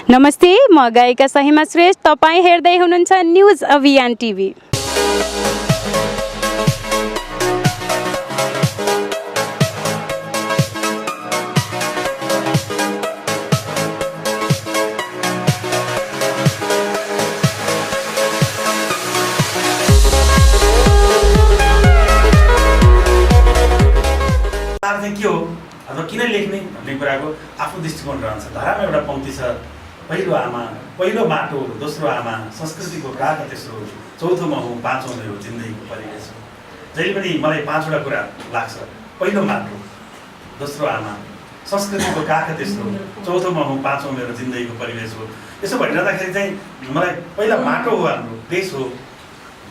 नमस्ते, म गायिका सहिमा श्रेष्ठ। तपाईँ हेर्दै हुनुहुन्छ न्युज अभियान टिभी। के हो अथवा किन लेख्ने भन्ने कुराको आफ्नो दृष्टिकोण रहन्छ। धरामा एउटा पंक्ति छ, पहिलो आमा पहिलो माटो दोस्रो आमा संस्कृतिको काख तेस्रो चौथो म हुँ पाँचौँ मेरो जिन्दगीको परिवेश हो। जहिले पनि मलाई पाँचवटा कुरा लाग्छ, पहिलो माटो दोस्रो आमा संस्कृतिको काख तेस्रो चौथो म हुँ पाँचौँ मेरो जिन्दगीको परिवेश हो। यसो भनिरहँदाखेरि चाहिँ मलाई पहिला माटो हो, हाम्रो देश हो,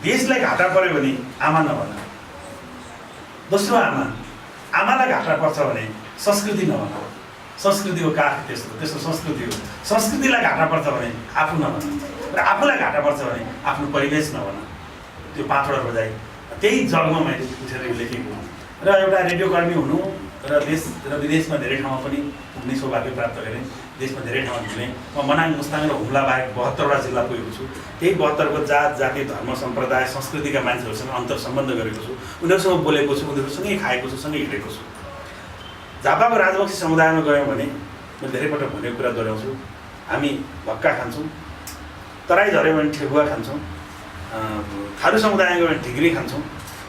देशलाई घाटा पर्यो भने आमा नभन, दोस्रो आमालाई घाटा पर्छ भने संस्कृति नभन, संस्कृतिको काख तेस्रो संस्कृति हो, संस्कृतिलाई घाटा पर्छ भने आफू नभन र आफूलाई घाटा पर्छ भने आफ्नो परिवेश नभन। त्यो पाँचवटा रोजाइ त्यही जगमा मैले उठेर लेखेको र एउटा रेडियोकर्मी हुनु र देश र विदेशमा धेरै ठाउँमा पनि पुग्ने सौभाग्य प्राप्त गरेँ। देशमा धेरै ठाउँमा पुगेँ। म मनाङ मुस्ताङ र हुम्ला बाहेक 72वटा जिल्ला पुगेको छु। त्यही 72को जात जाति धर्म सम्प्रदाय संस्कृतिका मान्छेहरूसँग अन्तर सम्बन्ध गरेको छु, उनीहरूसँग बोलेको छु, उनीहरूसँगै खाएको छु, सँगै हिँडेको छु। झापाको राजवंशी समुदायमा गयौँ भने म धेरैपटक भनेको कुरा दोहोऱ्याउँछु, हामी भक्का खान्छौँ, तराई झऱ्यौँ भने ठेकुवा खान्छौँ, थारू समुदायमा गयो भने ढिग्री खान्छौँ,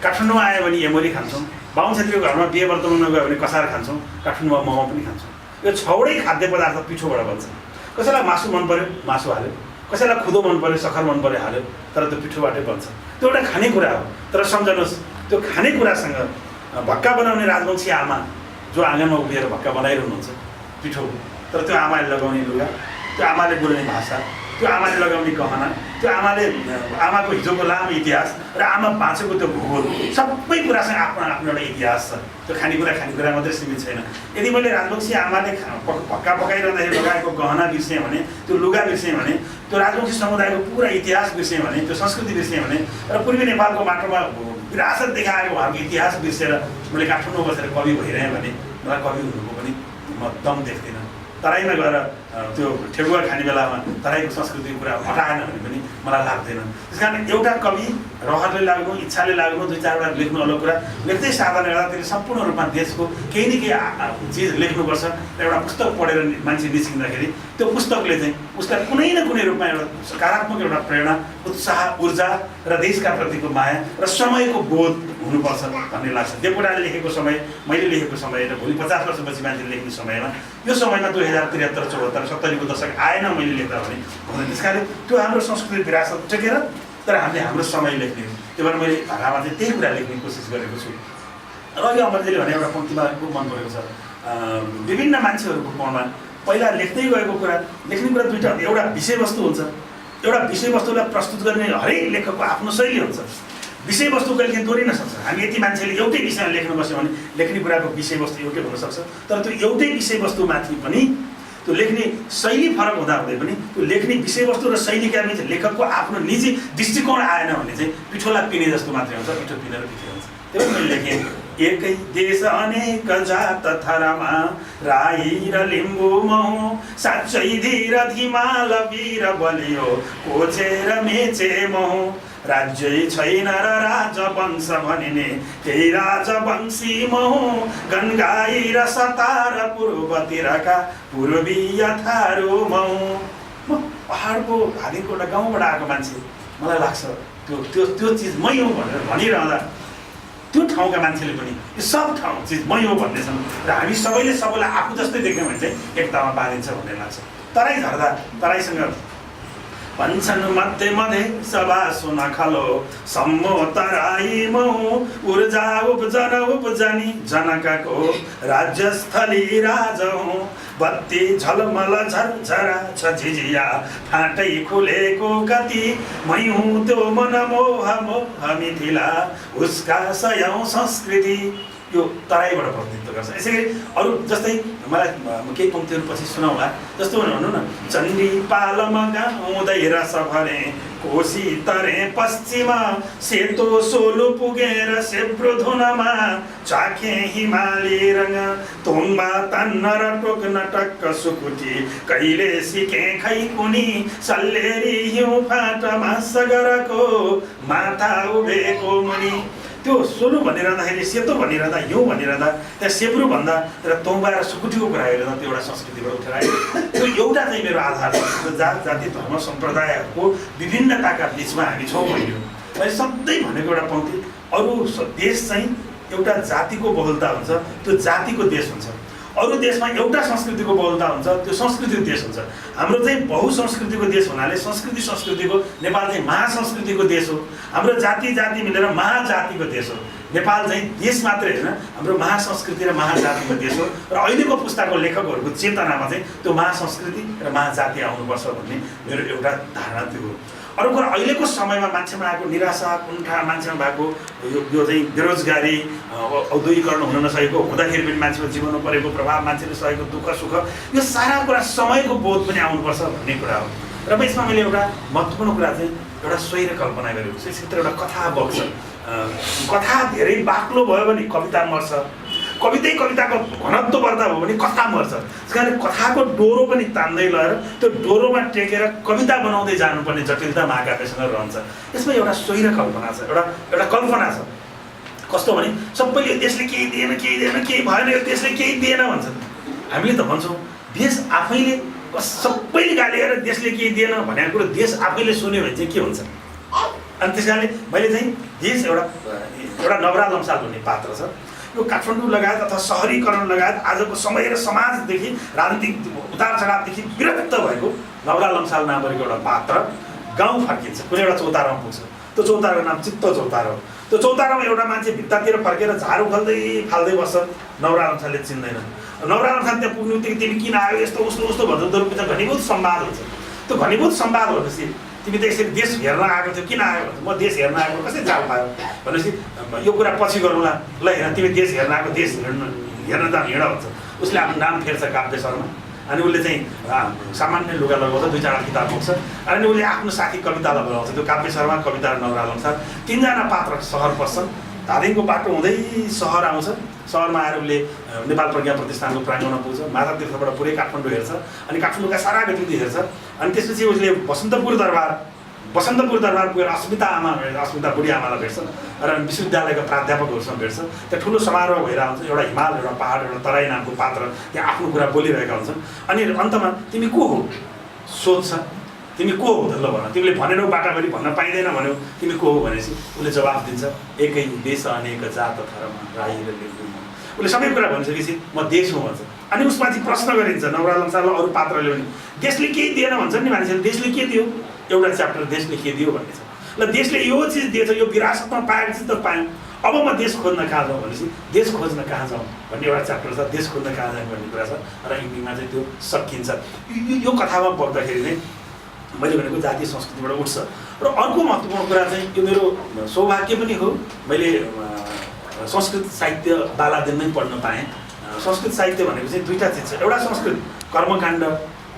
काठमाडौँमा आयो भने एमोरी खान्छौँ, बाहुन क्षेत्रीको घरमा बिहे वर्तमानमा गयो भने कसार खान्छौँ, काठमाडौँमा मोमो पनि खान्छौँ। यो 6वटै खाद्य पदार्थ पिठोबाट बन्छ। कसैलाई मासु मन पऱ्यो मासु हाल्यो, कसैलाई खुदो मन पऱ्यो सखर मन पऱ्यो हाल्यो, तर त्यो पिठोबाटै बन्छ। त्यो एउटा खानेकुरा हो। तर सम्झनुहोस्, त्यो खानेकुरासँग भक्का बनाउने राजवंशी आमा जो आँगनमा उभिएर भक्का बनाइरहनुहुन्छ पिठो, तर त्यो आमाले लगाउने लुगा, त्यो आमाले बोल्ने भाषा, त्यो आमाले लगाउने गहना, त्यो आमाको हिजोको लामो इतिहास र आमा बाँचेको त्यो भूगोल, सबै कुरासँग आफ्नो आफ्नो एउटा इतिहास छ। त्यो खानेकुरा मात्रै सीमित छैन। यदि मैले राजवंशी आमाले भक्का पकाइरहँदाखेरि लगाएको गहना बिर्सेँ भने, त्यो लुगा बिर्सेँ भने, त्यो राजवंशी समुदायको पुरा इतिहास बिर्सेँ भने, त्यो संस्कृति बिर्सेँ भने र पूर्वी नेपालको माटोमा विरासत देखाएको उहाँको इतिहास बिर्सेर मैले काठमाडौँ बसेर कवि भइरहेँ भने मलाई कवि हुनुको पनि म दम देख्दिनँ। तराईमा गएर त्यो ठेकुवा खाने बेलामा तराईको संस्कृतिको कुरा हटाएन भने पनि मलाई लाग्दैन। त्यस कारण एउटा कवि रहरले लाग्नु, इच्छाले लाग्नु, 2-4वटा लेख्नु अलग कुरा, लेख्दै साधना गर्दा त्यसले सम्पूर्ण रूपमा देशको केही न केही चिज लेख्नुपर्छ र एउटा पुस्तक पढेर मान्छे निस्किँदाखेरि त्यो पुस्तकले चाहिँ उसलाई कुनै न कुनै रूपमा एउटा सकारात्मक एउटा प्रेरणा, उत्साह, ऊर्जा र देशका प्रतिको माया र समयको बोध हुनुपर्छ भन्ने लाग्छ। देवकोटाले लेखेको समय, मैले लेखेको समय र भोलि 50 वर्षपछि मान्छेले लेख्ने समयमा, यो समयमा 2073, 74, 70को दशक आएन मैले लेख्दा भने हुँदैन। त्यस कारण त्यो हाम्रो संस्कृति विरासत टेकेर तर हामीले हाम्रो समय लेख्ने हो। त्यही भएर मैले भाकामा चाहिँ त्यही कुरा लेख्ने कोसिस गरेको छु। र अघि अमरजीले भने एउटा पङ्क्तिमा खुब मन परेको छ, विभिन्न मान्छेहरूको कोणमा पहिला लेख्दै गएको कुरा, लेख्ने कुरा दुईवटा, एउटा विषयवस्तु हुन्छ, एउटा विषयवस्तुलाई प्रस्तुत गर्ने हरेक लेखकको आफ्नो शैली हुन्छ। विषयवस्तु कहिले दोहोरिन सक्छ। हामी यति मान्छेले एउटै विषयमा लेख्न बस्यो भने लेख्ने कुराको विषयवस्तु एउटै हुनसक्छ, तर त्यो एउटै विषयवस्तुमाथि पनि त्यो लेख्ने शैली फरक हुँदाहुँदै पनि त्यो लेख्ने विषयवस्तु र शैलीका बिच लेखकको आफ्नो निजी दृष्टिकोण आएन भने चाहिँ पिठोलाई पिने जस्तो मात्रै हुन्छ, पिठो पिनेर पिठो हुन्छ। त्यही मैले लेखेँ, एकै देश अनेक जात थरमा राई र लिम्बू महु, साँच्चै धीर धिमाल वीर बलियो कोचेर मेचे महु, राज्यै छैन र राजवंश भनिने त्यही राजवंशी महु, गनगाई र सतार पूर्वतिरका पूर्वीय थारू महु। म पहाडको भागीको एउटा गाउँबाट आएको मान्छे, मलाई लाग्छ त्यो चिज मै हो भनेर भनिरहँदा त्यो ठाउँका मान्छेले पनि यो सब ठाउँ चिज मै हो भन्नेछन् र हामी सबैले सबैलाई आफू जस्तै देख्यौँ भने चाहिँ एकतामा बाँधिन्छ भन्ने लाग्छ। तराई झर्दा तराईसँग भन्छन् मध्ये मध्ये सभा सुन खलो सम्मो तराई महु, ऊर्जा उपजनी जनकको राज्यस्थली राजहु, बत्ती झलमल झरझरा छ झिझिया फाटै खुलेको कति, मै हुँ त्यो मनमोह मोह मिथिला उसका सयौं संस्कृति। यो तराईबाट प्रतिनिधित्व गर्छ। यसै गरी अरू जस्तै मलाई केही पङ्क्तिहरू पछि सुनाउला। जस्तो भन्नु न, चण्डी पालमा गाउँदै रस भरे कोशी तरे पश्चिम सेतो सोलु पुगेर सेब्रो धुनमा चाखे हिमाली रङ तोङमा तान्न र टोक्न टक्क सुकुटी कहिले सिके खै कुनी सल्लेरी हिउँ फाटमा सगरको माथा उभेको मुनि त्यो सोलु भनिरहँदाखेरि सेतो भनिरहँदा हिउँ भनिरहँदा त्यहाँ सेब्रो भन्दा र तोङबा र सुकुटीको कुरा हेर्दा त्यो एउटा संस्कृतिबाट उठेर आयो त्यो एउटा चाहिँ मेरो आधार छ जात जाति धर्म सम्प्रदायहरूको विभिन्नताका बिचमा हामी छौँ भन्यो मैले सधैँ भनेको एउटा पङ्क्ति अरू देश चाहिँ एउटा जातिको बहुलता हुन्छ त्यो जातिको देश हुन्छ अरू देशमा एउटा संस्कृतिको बहुलता हुन्छ त्यो संस्कृतिको देश हुन्छ हाम्रो चाहिँ बहुसंस्कृतिको देश हुनाले संस्कृतिको नेपाल चाहिँ महासंस्कृतिको देश हो हाम्रो जाति जाति मिलेर महाजातिको देश हो नेपाल चाहिँ देश मात्रै होइन हाम्रो महासंस्कृति र महाजातिको देश हो र अहिलेको पुस्ताको लेखकहरूको चेतनामा चाहिँ त्यो महासंस्कृति र महाजाति आउनुपर्छ भन्ने मेरो एउटा धारणा त्यो हो अरू कुरा अहिलेको समयमा मान्छेमा आएको निराशा कुण्ठा मान्छेमा भएको यो चाहिँ बेरोजगारी औद्योगिकरण हुन नसकेको हुँदाखेरि पनि मान्छेको जीवनमा परेको प्रभाव मान्छेले सहेको दुःख सुख यो सारा कुरा समयको बोध पनि आउनुपर्छ भन्ने कुरा हो र यसमा मैले एउटा महत्त्वपूर्ण कुरा चाहिँ एउटा स्वैर कल्पना गरेको छु यसभित्र एउटा कथा बग्छ कथा धेरै बाक्लो भयो भने कविता मर्छ कविताको घनत्व बढ्दा भयो भने कथा मर्छ त्यस कारण कथाको डोरो पनि तान्दै लगेर त्यो डोरोमा टेकेर कविता बनाउँदै जानुपर्ने जटिलता महाकाव्यसँग रहन्छ यसमा एउटा स्वैर कल्पना छ एउटा कल्पना छ कस्तो भने सबैले देशले केही दिएन केही भएन यो देशले केही दिएन भन्छन् हामीले त भन्छौँ देश आफैले सबैले गाली गरेर देशले केही दिएन भनेको कुरो देश आफैले सुन्यो भने चाहिँ के हुन्छ अनि त्यस कारणले मैले चाहिँ देश एउटा नवरा लम्साल भन्ने पात्र छ यो काठमाडौँ लगायत अथवा सहरीकरण लगायत आजको समय र समाजदेखि राजनीतिक उतार चढावदेखि विरक्त भएको नवरा लम्साल नामको एउटा पात्र गाउँ फर्किन्छ कुनै एउटा चौतारामा पुग्छ त्यो चौताराको नाम चित्त चौतारो हो त्यो चौतारामा एउटा मान्छे भित्तातिर फर्केर झाडु फाल्दै बस्छ नवरा लम्सालले चिन्दैन नवरा लम्साल त्यहाँ पुग्नु बित्तिकै तिमी किन आयो यस्तो उस्तो भन्छ उनीहरूको घनीभूत संवाद हुन्छ त्यो घनीभूत संवाद भनेपछि तिमी त यसरी देश हेर्न आएको थियो किन आयो म देश हेर्न आएको कसरी जाल पायो भनेपछि यो कुरा पछि गरौँला ल हेर तिमी देश हेर्न आएको देश हेर्न त हिँड भन्छ उसले आफ्नो नाम फेर्छ काव्य शर्मा अनि उसले चाहिँ सामान्य लुगा लगाउँछ 2-4 किताब बोक्छ अनि उसले आफ्नो साथी कवितालाई बोलाउँछ त्यो काव्य शर्मा कविता र नवरा लम्साल 3जना पात्र सहर पस्छन् धादिङको बाटो हुँदै सहर आउँछ सहरमा आएर उसले नेपाल प्रज्ञा प्रतिष्ठानको प्राङ्गणमा पुग्छ माता तीर्थबाट पुरै काठमाडौँ हेर्छ अनि काठमाडौँका सारा गतिविधि हेर्छ अनि त्यसपछि उसले बसन्तपुर दरबार पुगेर अस्मिता बुढी आमालाई भेट्छ र विश्वविद्यालयका प्राध्यापकहरूसँग भेट्छ त्यहाँ ठुलो समारोह भएर आउँछ एउटा हिमाल एउटा पहाड एउटा तराई नामको पात्र त्यहाँ आफ्नो कुरा बोलिरहेका हुन्छन् अनि अन्तमा तिमी को हो सोध्छ तिमी को हो त ल भन तिमीले भनेनौ बाटाभरि भन्न पाइँदैन भन्यौ तिमी को हो भनेपछि उसले जवाफ दिन्छ एकै देश अनेक जात धर्म राई र लिम्बू उसले सबै कुरा भनिसकेपछि म देश हुँ भन्छ अनि उसमाथि प्रश्न गरिन्छ नवरा लम्साललाई अरू पात्रले पनि देशले केही दिएन भन्छन् नि मान्छेले देशले के दियो एउटा च्याप्टर देशले के दियो भन्ने छ ल देशले यो चिज दिएछ यो विरासतमा पाएको चिज त पायौँ अब म देश खोज्न कहाँ जाउँ भनेपछि देश खोज्न कहाँ जाउँ भन्ने एउटा च्याप्टर छ देश खोज्न कहाँ जाउँ भन्ने कुरा छ र इन्डिङमा चाहिँ त्यो सकिन्छ यो कथामा बग्दाखेरि नै मैले भनेको जातीय संस्कृतिबाट उठ्छ र अर्को महत्त्वपूर्ण कुरा चाहिँ यो मेरो सौभाग्य पनि हो मैले संस्कृत साहित्य बालादिन नै पढ्न पाएँ संस्कृत साहित्य भनेको चाहिँ 2टा चिज छ एउटा संस्कृत कर्मकाण्ड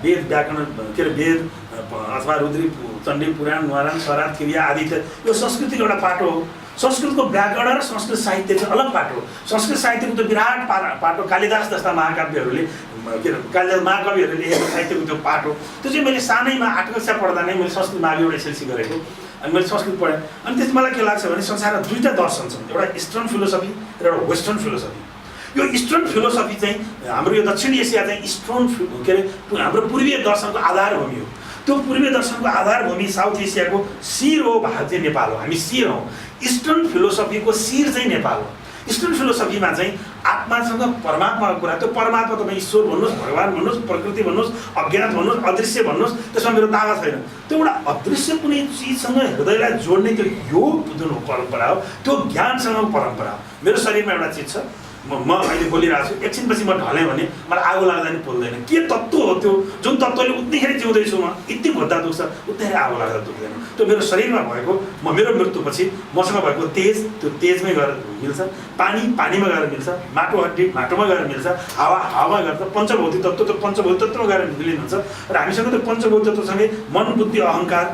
वेद व्याकरण के अरे वेद अथवा रुद्री चण्डी पुराण न्वाराण स्वराट क्रिया आदि यो संस्कृतिको एउटा पाटो हो संस्कृतको व्याकरण र संस्कृत साहित्य चाहिँ अलग पाटो हो संस्कृत साहित्यको त्यो विराट पाटो कालिदास जस्ता महाकाव्यहरूले के अरे कालिदास महाकविहरूले लेखेको साहित्यको त्यो पाटो त्यो चाहिँ मैले सानैमा 8 कक्षा पढ्दा नै मैले संस्कृत मावि एउटा एसएलसी गरेको अनि मैले संस्कृत पढेँ अनि त्यसमा मलाई के लाग्छ भने संसारमा 2टा दर्शन छन् एउटा इस्टर्न फिलोसफी र एउटा वेस्टर्न फिलोसफी यो इस्टर्न फिलोसफी चाहिँ हाम्रो यो दक्षिण एसिया चाहिँ इस्टर्न के अरे हाम्रो पूर्वीय दर्शनको आधारभूमि हो त्यो पूर्वीय दर्शनको आधारभूमि साउथ एसियाको शिर हो भाग चाहिँ नेपाल हो हामी शिर हौँ इस्टर्न फिलोसफीको शिर चाहिँ नेपाल हो इस्टर्न फिलोसफीमा चाहिँ आत्मासँग परमात्माको कुरा त्यो परमात्मा तपाईँ ईश्वर भन्नुहोस् भगवान् भन्नुहोस् प्रकृति भन्नुहोस् अज्ञात भन्नुहोस् अदृश्य भन्नुहोस् त्यसमा मेरो दावा छैन त्यो एउटा अदृश्य कुनै चिजसँग हृदयलाई जोड्ने त्यो योग जुन परम्परा हो त्यो ज्ञानसँगको परम्परा हो मेरो शरीरमा एउटा चिज छ म अहिले बोलिरहेको छु एकछिनपछि म ढलेँ भने मलाई आगो लाग्दा नि पोल्दैन के तत्त्व हो त्यो जुन तत्त्वले उतिखेर जिउँदैछु म यति खोज्दा दुख्छ उतिखेर आगो लाग्दा दुख्दैन त्यो मेरो शरीरमा भएको मेरो मृत्युपछि मसँग भएको तेज त्यो तेजमै गएर मिल्छ पानी पानीमा गएर मिल्छ माटो हड्डी माटोमा गएर मिल्छ हावा हावामा गएर पञ्चभौतिक तत्त्व त्यो पञ्चभौतिक तत्त्वमा गएर विलिन हुन्छ र हामीसँग त्यो पञ्चभौतिक तत्त्वसँगै मन बुद्धि अहङ्कार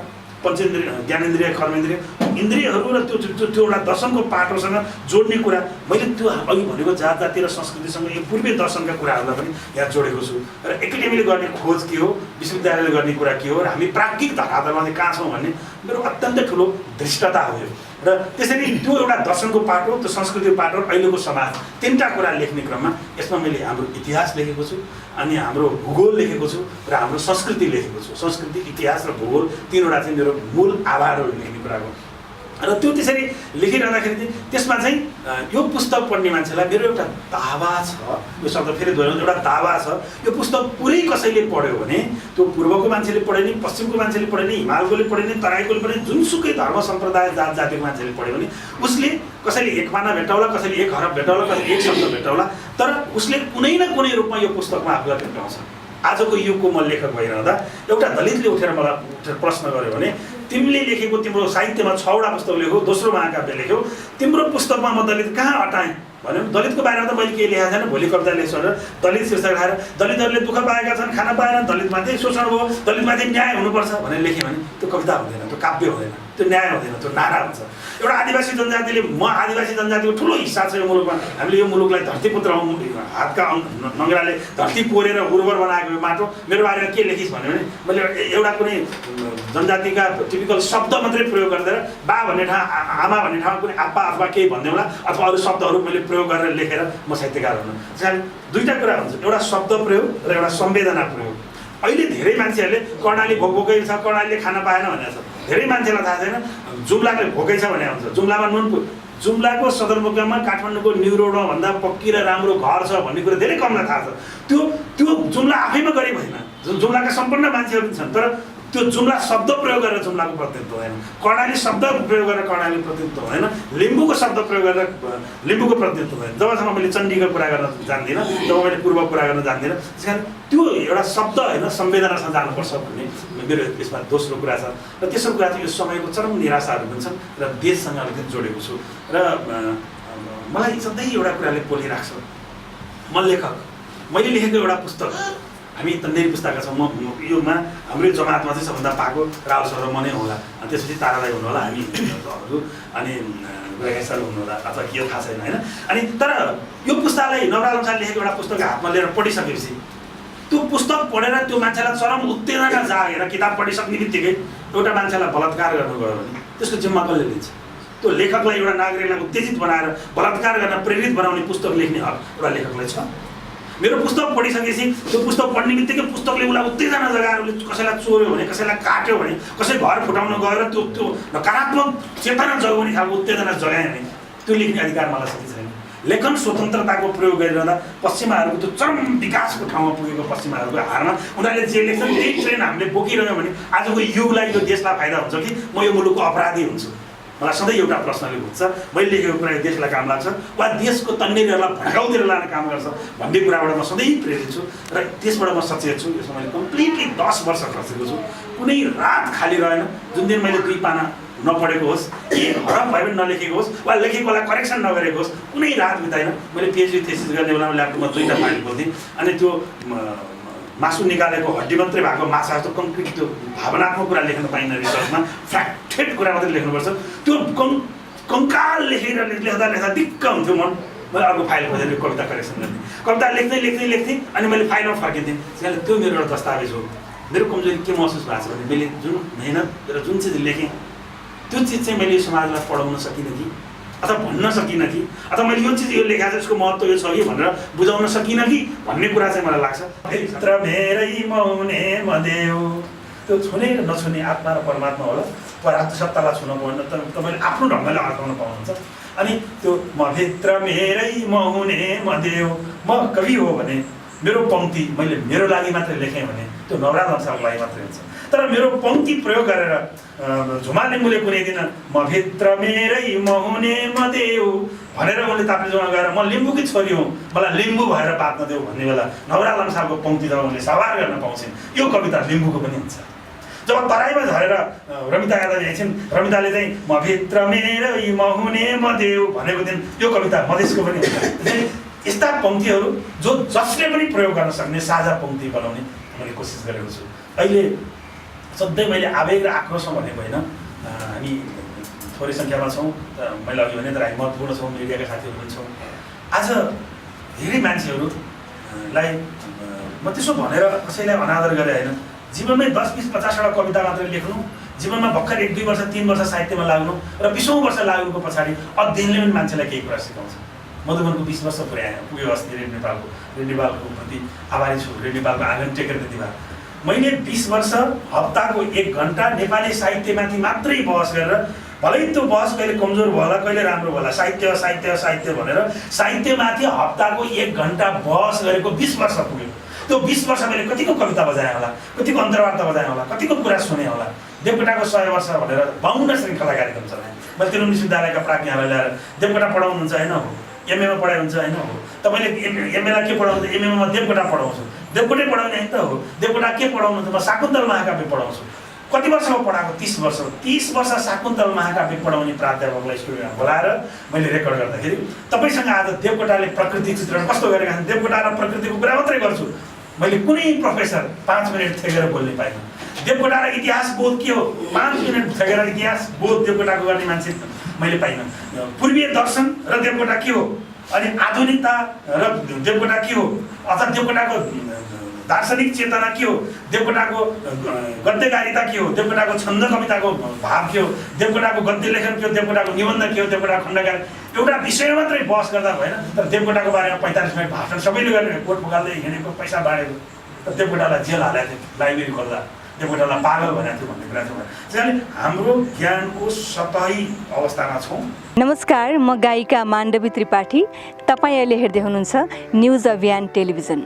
पञ्चेन्द्रिय ज्ञानेन्द्रिय कर्मेन्द्रिय इन्द्रियहरू र त्यो त्यो एउटा दर्शनको पाटोसँग जोड्ने कुरा मैले त्यो अघि भनेको जात जाति र संस्कृतिसँग यो पूर्वीय दर्शनका कुराहरूलाई पनि यहाँ जोडेको छु र एकाडेमीले गर्ने खोज के हो विश्वविद्यालयले गर्ने कुरा के हो र हामी प्राज्ञिक धरातलमा चाहिँ कहाँ छौँ भन्ने मेरो अत्यन्तै ठुलो धृष्टता हो यो र त्यसरी त्यो एउटा दर्शनको पाटो त्यो संस्कृतिको पाटो अहिलेको समाज तिनवटा कुरा लेख्ने क्रममा यसमा मैले हाम्रो इतिहास लेखेको छु अनि हाम्रो भूगोल लेखेको छु र हाम्रो संस्कृति लेखेको छु संस्कृति इतिहास र भूगोल तीनवटा चाहिँ मेरो मूल आधारहरू लेख्ने कुराको र त्यो त्यसरी लेखिरहँदाखेरि चाहिँ त्यसमा चाहिँ यो पुस्तक पढ्ने मान्छेलाई मेरो एउटा दावा छ यो शब्द फेरि दोहोऱ्याउँछु एउटा दावा छ यो पुस्तक पुरै कसैले पढ्यो भने त्यो पूर्वको मान्छेले पढ्यो नि पश्चिमको मान्छेले पढ्यो नि हिमालकोले पढ्यो नि तराईकोले पढ्यो नि जुनसुकै धर्म सम्प्रदाय जात जातिको मान्छेले पढ्यो भने उसले कसैले एक पाना भेटाउला कसैले एक हरफ भेटाउला कसैले एक शब्द भेटाउला तर उसले कुनै न कुनै रूपमा यो पुस्तकमा आफूलाई भेटाउँछ आजको युगको म लेखक भइरहँदा एउटा दलितले उठेर मलाई प्रश्न गर्यो भने तिमीले लेखेको तिम्रो साहित्यमा 6वटा पुस्तक लेख्यौ दोस्रो महाकाव्य लेख्यौ तिम्रो पुस्तकमा म दलित कहाँ अटाएँ भन्यो दलितको बारेमा त मैले केही लेखेको छैन भोलि कविता लेख्छु भनेर दलित शीर्षक राखेर दलितहरूले दुःख पाएका छन् खान पाएन दलितमाथि शोषण भयो दलितमाथि न्याय हुनुपर्छ भनेर लेख्यो भने त्यो कविता हुँदैन त्यो काव्य हुँदैन त्यो न्याय हुँदैन त्यो नारा हुन्छ एउटा आदिवासी जनजातिले म आदिवासी जनजातिको ठुलो हिस्सा छ यो मुलुकमा हामीले यो मुलुकलाई धरतीपुत्र हातका नङ्ग्राले धरती कोरेर उर्वर बनाएको यो माटो मेरो बारेमा के लेखिस् भन्यो भने मैले एउटा कुनै जनजातिका टिपिकल शब्द मात्रै प्रयोग गर्दैन बा भन्ने ठाउँ आमा भन्ने ठाउँमा कुनै आप्पा अथवा केही भन्ने होला अथवा अरू शब्दहरू मैले प्रयोग गरेर लेखेर म साहित्यकार हुनु त्यसैले दुईवटा कुरा हुन्छ एउटा शब्द प्रयोग र एउटा संवेदना प्रयोग अहिले धेरै मान्छेहरूले कर्णाली भोकै छ कर्णालीले खान पाएन भनेको छ धेरै मान्छेलाई थाहा छैन जुम्लाले भोकै छ भने हुन्छ जुम्लामा जुम्लाको सदरमुकाममा काठमाडौँको न्यु रोडमा भन्दा पक्की र राम्रो घर छ भन्ने कुरा धेरै कमलाई थाहा छ त्यो जुम्ला आफैमा गरिब होइन जुम्लाका सम्पूर्ण मान्छेहरू छन् तर त्यो जुम्ला शब्द प्रयोग गरेर जुम्लाको प्रतिनिधित्व हुँदैन कर्णाली शब्द प्रयोग गरेर कर्णाली प्रतिनिधित्व हुँदैन लिम्बूको शब्द प्रयोग गरेर लिम्बूको प्रतिनिधित्व हुँदैन जबसम्म मैले चण्डीको कुरा गर्न जान्दिनँ जब मैले पूर्वको कुरा गर्न जान्दिनँ त्यस कारण त्यो एउटा शब्द होइन संवेदनासँग जानुपर्छ भन्ने मेरो यसमा दोस्रो कुरा छ र तेस्रो कुरा चाहिँ यो समयको चरम निराशाहरू पनि छन् र देशसँग अलिकति जोडेको छु र मलाई सधैँ एउटा कुराले पोलिराख्छ म लेखक मैले लेखेको एउटा पुस्तक हामी तन्नेरी पुस्ताका छौँ म योमा हाम्रै जमातमा चाहिँ सबभन्दा पाएको राहुल सर म नै होला त्यसपछि तारालाई हुनु होला हामीहरू अनि गुरागाई सर हुनु होला अथवा के हो थाहा छैन होइन अनि तर यो पुस्तालाई नवराल अनुसार लेखेको एउटा पुस्तक हातमा लिएर पढिसकेपछि त्यो पुस्तक पढेर त्यो मान्छेलाई चरम उत्तेजना जागेर किताब पढिसक्ने बित्तिकै एउटा मान्छेलाई बलात्कार गर्नु गयो भने त्यसको जिम्मा कसले लिन्छ त्यो लेखकलाई एउटा नागरिकलाई उत्तेजित बनाएर बलात्कार गर्न प्रेरित बनाउने पुस्तक लेख्ने हक एउटा लेखकलाई छ मेरो पुस्तक पढिसकेपछि त्यो पुस्तक पढ्ने बित्तिकै पुस्तकले उसलाई उत्तेजना जगाएर उसले कसैलाई चोर्यो भने कसैलाई काट्यो भने कसै घर फुटाउन गएर त्यो नकारात्मक चेतना जगाउने खालको उत्तेजना जगायो भने त्यो लेख्ने अधिकार मलाई सधैँ छैन लेखन स्वतन्त्रताको प्रयोग गरिरहँदा पश्चिमाहरूको त्यो चरम विकासको ठाउँमा पुगेको पश्चिमाहरूको हारमा उनीहरूले जे लेख्छन् त्यही ट्रेन हामीले बोकिरह्यौँ भने आजको युगलाई यो देशलाई फाइदा हुन्छ कि म यो मुलुकको अपराधी हुन्छु मलाई सधैँ एउटा प्रश्नले बुझ्छ मैले लेखेको कुरा देशलाई काम लाग्छ वा देशको तन्नेरीहरूलाई भड्काउतिर लाने काम गर्छ भन्ने कुराबाट म सधैँ प्रेरित छु र त्यसबाट म सचेत छु यसमा मैले कम्प्लिटली 10 वर्ष खर्चेको छु कुनै रात खाली रहेन जुन दिन मैले 2 पाना नपढेको होस् एक हरफ भए पनि नलेखेको होस् वा लेखेकोलाई करेक्सन नगरेको होस् कुनै रात बिताइन मैले पिएचडी थेसिस गर्ने बेलामा ल्यापटपमा 2टा फाइल खोल्थेँ अनि त्यो मासु निकालेको हड्डी मात्रै भएको माछा जस्तो कङ्क्रिट त्यो भावनात्मक कुरा लेख्न पाइन्न रिसर्चमा फ्याक्टेड कुरा मात्रै लेख्नुपर्छ त्यो कङ्काल लेखेर लेख्दा दिक्क हुन्थ्यो मन मैले अर्को फाइल खोजेर कविता करेक्सन गर्ने कविता लेख्दै अनि मैले फाइलमा फर्किन्थेँ त्यसैले त्यो मेरो एउटा दस्तावेज हो मेरो कमजोरी के महसुस भएको छ भने मैले जुन मेहनत र जुन चिज लेखेँ त्यो चिज चाहिँ मैले समाजलाई पढाउन सकिनँ कि अथवा भन्न सकिनँ कि अथवा मैले यो चिज यो लेखा छ यसको महत्त्व यो छ कि भनेर बुझाउन सकिनँ कि भन्ने कुरा चाहिँ मलाई लाग्छ भित्र मेरै मौने मदेउ त्यो छुने र नछुने आत्मा र परमात्मा होला परात्म सत्तालाई छुन पाउनु तपाईँले आफ्नो ढङ्गले अर्काउन पाउनुहुन्छ अनि त्यो म भित्र मेरै मौने मदेउ म कवि हो भने मेरो पङ्क्ति मैले मेरो लागि मात्रै लेखेँ भने त्यो नवराज अंशको लागि मात्रै हुन्छ तर मेरो पङ्क्ति प्रयोग गरेर झुमा लिम्बूले कुनै दिन म भित्र मेरै महुने मदेउ भनेर उनले ताप्लेजुङमा गएर म लिम्बूकै छोरी हुँ मलाई लिम्बू भएर बाँच्न देऊ भन्ने बेला नवराज अंशको पङ्क्ति जब उनले सवार गर्न पाउँछन् यो कविता लिम्बूको पनि हुन्छ जब तराईमा झरेर रमिता यादव हिँड्छन् रमिताले चाहिँ म भित्र मेरै महुने मदेउ भनेको दिन यो कविता मधेसको पनि हुन्छ यस्ता पङ्क्तिहरू जसले पनि प्रयोग गर्न सक्ने साझा पङ्क्ति बनाउने मैले कोसिस गरेको छु अहिले सधैँ मैले आवेग र आक्रोश भनेको होइन। हामी थोरै सङ्ख्यामा छौँ, मैले अघि भने तर हामी महत्त्वपूर्ण छौँ, मिडियाका साथीहरू पनि छौँ। आज धेरै मान्छेहरूलाई म त्यसो भनेर कसैलाई अनादर गरे होइन। जीवनमै 10, 20, 50वटा कविता मात्रै लेख्नु, जीवनमा भर्खर 1, 2 वर्ष 3 वर्ष साहित्यमा लाग्नु र 20औं वर्ष लाग्नुको पछाडि अध्ययनले पनि मान्छेलाई केही कुरा सिकाउँछ। मधुबनको 20 वर्ष पुग्यो अस्ति रेड नेपालको प्रति आभारी छु। रेड नेपालको आँगन टेकेर त्यति भए मैले 20 वर्ष हप्ताको 1 घन्टा नेपाली साहित्यमाथि मात्रै बहस गरेर, भलै त्यो बहस कहिले कमजोर भयो कहिले राम्रो भयो, साहित्य भनेर साहित्यमाथि हप्ताको 1 घन्टा बहस गरेको 20 वर्ष पुग्यो। त्यो 20 वर्ष मैले कतिको कविता बजाएँ होला, कतिको अन्तर्वार्ता बजाएँ होला, कतिको कुरा सुने होला। देवकोटाको 100 वर्ष भनेर 52 श्रृङ्खला कार्यक्रम चलाएँ। मैले तिरुङ विश्वविद्यालयका प्राज्ञहरूलाई ल्याएर देवकोटा पढाउनुहुन्छ होइन हो, एमएमा पढाइ हुन्छ होइन हो, तपाईँले एमएलाई के पढाउनुहुन्छ, एमएमा देवकोटा पढाउँछु, देवकोटै पढाउने होइन त हो, देवकोटा के पढाउनुहुन्छ, म शाकुन्तल महाकाव्य पढाउँछु। कति वर्षमा पढाएको? 30 वर्ष। 30 वर्ष शाकुन्तल महाकाव्य पढाउने प्राध्यापकलाई स्टुडियोमा बोलाएर मैले रेकर्ड गर्दाखेरि तपाईँसँग आज देवकोटाले प्रकृति चित्रण कस्तो गरेका छन्, देवकोटा र प्रकृतिको कुरा मात्रै गर्छु। मैले कुनै प्रोफेसर 5 मिनट थेगेर बोल्ने पाइनँ। देवकोटा र इतिहास बोध के हो, 5 मिनट थेगेर इतिहास बोध देवकोटाको गर्ने मान्छे मैले पाइनँ। पूर्वीय दर्शन र देवकोटा के हो, अनि आधुनिकता र देवकोटा के हो, अथवा देवकोटाको दार्शनिक चेतना के हो, देवकोटाको गद्यकारिता के हो, देवकोटाको छन्द कविताको भाव के हो, देवकोटाको गद्य लेखन के हो, देवकोटाको निबन्ध के हो, देवकोटाको खण्डकार, एउटा विषयमा मात्रै बहस गर्दा भएन। तर देवकोटाको बारेमा 45 मिनट भाषण सबैले गर्ने, कोट फुकाल्दै हिँडेको, पैसा बाँडेको, तर देवकोटालाई जेल हालेको थियो, लाइब्रेरी खोल्दा देवकोटालाई पागल भनेको थियो भन्ने कुरा थियो। त्यसैले हाम्रो ज्ञानको सतही अवस्थामा छौँ। नमस्कार, म गायिका माण्डवी त्रिपाठी। तपाईँ अहिले हेर्दै हुनुहुन्छ न्युज अभियान टेलिभिजन।